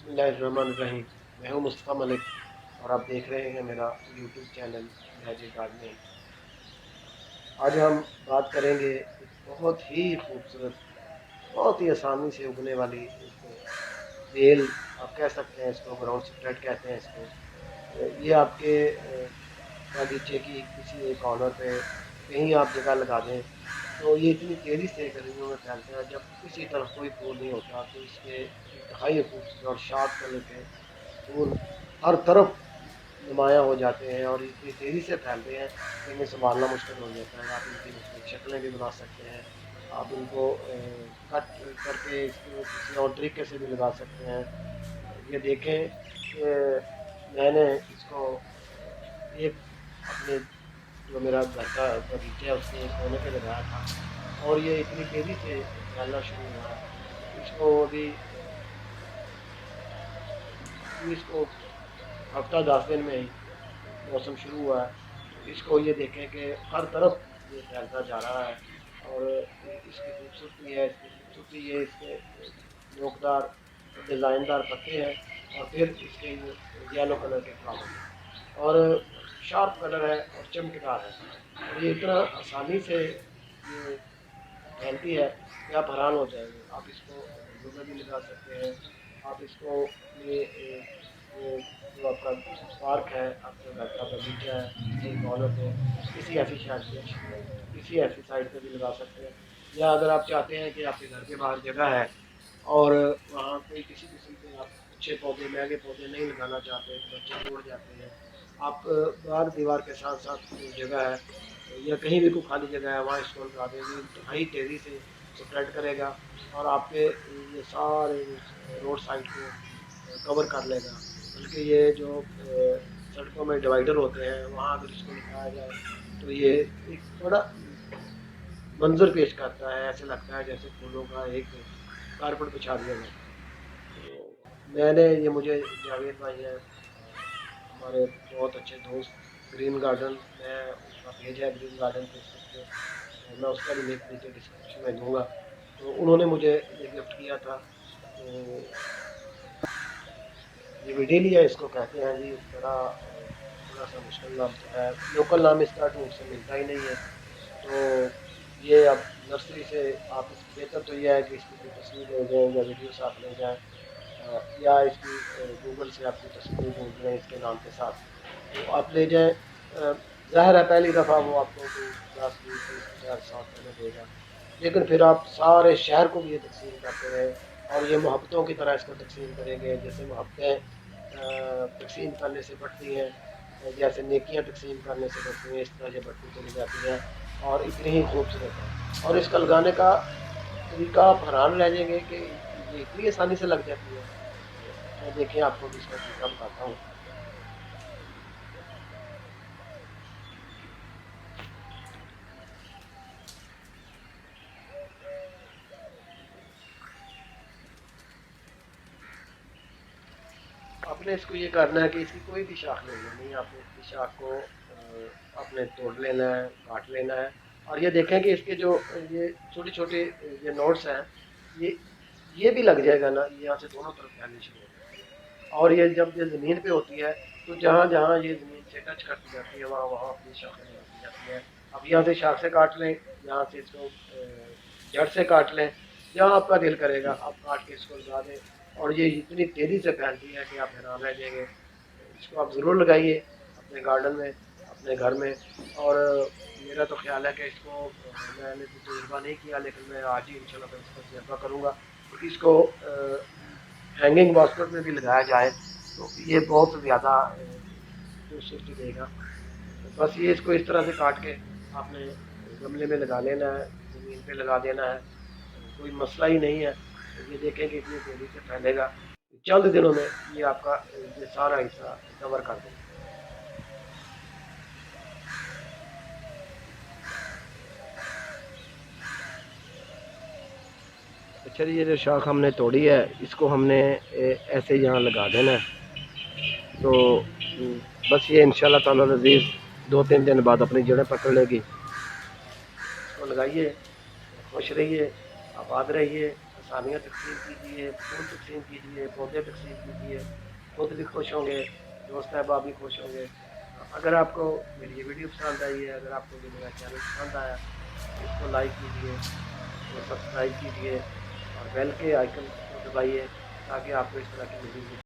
बिस्मिल्लाहिर्रहमानिर्रहीम। मैं हूं मुस्तफ़ा मलिक और आप देख रहे हैं मेरा यूट्यूब चैनल मैजिक गार्डनिंग। आज हम बात करेंगे एक बहुत ही खूबसूरत, बहुत ही आसानी से उगने वाली एक बेल, आप कह सकते हैं इसको, ग्राउंड स्प्रेड कहते हैं इसको। ये आपके बागीचे की किसी एक कॉर्नर पे कहीं आप जगह लगा दें तो ये इतनी तेज़ी से गर्मियों में फैलता है। जब किसी तरफ कोई फूल नहीं होता तो इसके इंतहाई खूबसूरत और शार्प कलर के फूल हर तरफ नुमायाँ हो जाते हैं और इतनी तेज़ी से फैलते हैं कि इन्हें संभालना मुश्किल हो जाता है। आप इनकी मुख्तलिफ शक्लें भी बना सकते हैं। आप इनको कट करके इसको किसी और तरीके से भी लगा सकते हैं। ये देखें कि मैंने इसको एक अपने जो मेरा घर का बगीचा है उसके एक कोने पे लगाया था और ये इतनी तेज़ी से फैलना शुरू हुआ है। इसको अभी इसको हफ्ता 10 दिन में ही मौसम शुरू हुआ है। तो इसको ये देखें कि हर तरफ ये फैलता जा रहा है और इसकी खूबसूरती है, इसकी खूबसूरती ये इसके नोकदार डिज़ाइनदार पत्ते हैं और फिर इसके ये येलो कलर के फ्लावर हैं और शार्प कलर है और चमकदार है और ये इतना आसानी से ये फैलती है कि आप हैरान हो जाएंगे। आप इसको गमलों में भी लगा सकते हैं। आप इसको अपने ये जो आपका पार्क है, आपके घर का बगीचा है, किसी कॉर्नर पे, किसी ऐसी किसी ऐसी साइड पे भी लगा सकते हैं। या अगर आप चाहते हैं कि आपके घर के बाहर जगह है और वहाँ कोई किसी किस्म के आप अच्छे पौधे, महंगे पौधे नहीं लगाना चाहते तो बच्चे तोड़ जाते हैं, आप बाहर दीवार के साथ साथ जो जगह है या कहीं भी कोई खाली जगह है वहाँ इसको लगा दें। ये इंतहाई तेज़ी से स्प्रेड करेगा और आपके ये सारे रोड साइड को कवर कर लेगा। बल्कि ये जो सड़कों में डिवाइडर होते हैं वहाँ अगर इसको लगाया जाए तो ये एक बड़ा मंजर पेश करता है। ऐसे लगता है जैसे फूलों का एक कारपेट बिछा दिया जाता है। तो मैंने ये मुझे जावेद भाई हैं, हमारे बहुत अच्छे दोस्त, ग्रीन गार्डन, मैं उनका पेज है ग्रीन गार्डन फेसबुक पे, मैं उसका भी लिंक नीचे डिस्क्रिप्शन में दूंगा। तो उन्होंने मुझे ये गिफ्ट किया था। तो ये विडेलिया इसको कहते हैं जी। बड़ा थोड़ा सा मुश्किल नाम तो है, लोकल नाम इसका ढूंढ से मिलता ही नहीं है। तो ये अब नर्सरी से आप इस बेहतर तो यह है कि इसकी कोई तस्वीर ले जाएं या वीडियो साथ ले जाएं, या इसकी गूगल से आप कोई तस्वीर ढूंढ लें इसके नाम के साथ तो आप ले जाएं। ज़ाहिर है पहली दफ़ा वो आपको कोई 10, 20, 30, 50, 100 रुपये देगा, लेकिन फिर आप सारे शहर को भी ये तकसीम करते रहे और ये मोहब्बतों की तरह इसको तकसीम करेंगे। जैसे मोहब्बतें तकसीम करने से बढ़ती हैं, जैसे नेकियां तकसीम करने से बढ़ती हैं, इस तरह ये बढ़ती चली जाती हैं और इतनी ही खूबसूरत है। और इसका लगाने का तरीका आप हैरान रह जाएंगे कि ये इतनी आसानी से लग जाती है। मैं देखें आपको भी इसका तरीका बताता हूँ। आपने इसको ये करना है कि इसकी कोई भी शाख ले लेनी है, आपने इसकी शाख को आपने तोड़ लेना है, काट लेना है और ये देखें कि इसके जो ये छोटे छोटे ये नोट्स हैं, ये ये भी लग जाएगा ना, ये यहाँ से दोनों तरफ फैलनी शुरू हो जाती है और ये जब ये ज़मीन पे होती है तो जहाँ जहाँ ये ज़मीन से टच करती जाती है वहाँ वहाँ अपनी शाखें लगाती जाती हैं। अब यहाँ से शाख से काट लें, यहाँ से इसको जड़ से काट लें, जहाँ आपका दिल करेगा आप काट के इसको लगा दें और ये इतनी तेज़ी से फैलती है कि आप हैरान रह जाएंगे। इसको आप ज़रूर लगाइए अपने गार्डन में, अपने घर में। और मेरा तो ख्याल है कि इसको मैंने तो तजुर्बा नहीं किया, लेकिन मैं आज ही इंशाल्लाह मैं इसका तजुर्बा करूँगा कि इसको हैंगिंग बास्केट में भी लगाया जाए तो ये बहुत ज़्यादा खूबसूरती देगा। तो बस ये इसको इस तरह से काट के आपने गमले में लगा लेना है, ज़मीन पे लगा देना है, कोई मसला ही नहीं है। ये देखें कि इतनी तेज़ी से फैलेगा, चंद दिनों में ये आपका ये सारा हिस्सा कवर कर देगा। अच्छा जी, ये जो शाख हमने तोड़ी है इसको हमने ऐसे यहाँ लगा देना है। तो बस ये इंशाल्लाह ताला अज़ीज़ 2-3 दिन बाद अपनी जड़ें पकड़ लेगी। इसको लगाइए, खुश रहिए, आबाद रहिए। آسانیاں تقسیم کیجیے، پھول تقسیم کیجیے، پودے تقسیم کیجیے، خود بھی خوش ہوں گے، دوست احباب بھی خوش ہوں گے۔ اگر آپ کو میری یہ ویڈیو پسند آئی ہے، اگر آپ کو یہ میرا چینل پسند آیا تو اس کو لائک کیجیے، اس کو سبسکرائب کیجیے اور بیل کے آئیکن کو دبائیے تاکہ آپ کو اس طرح کی مزید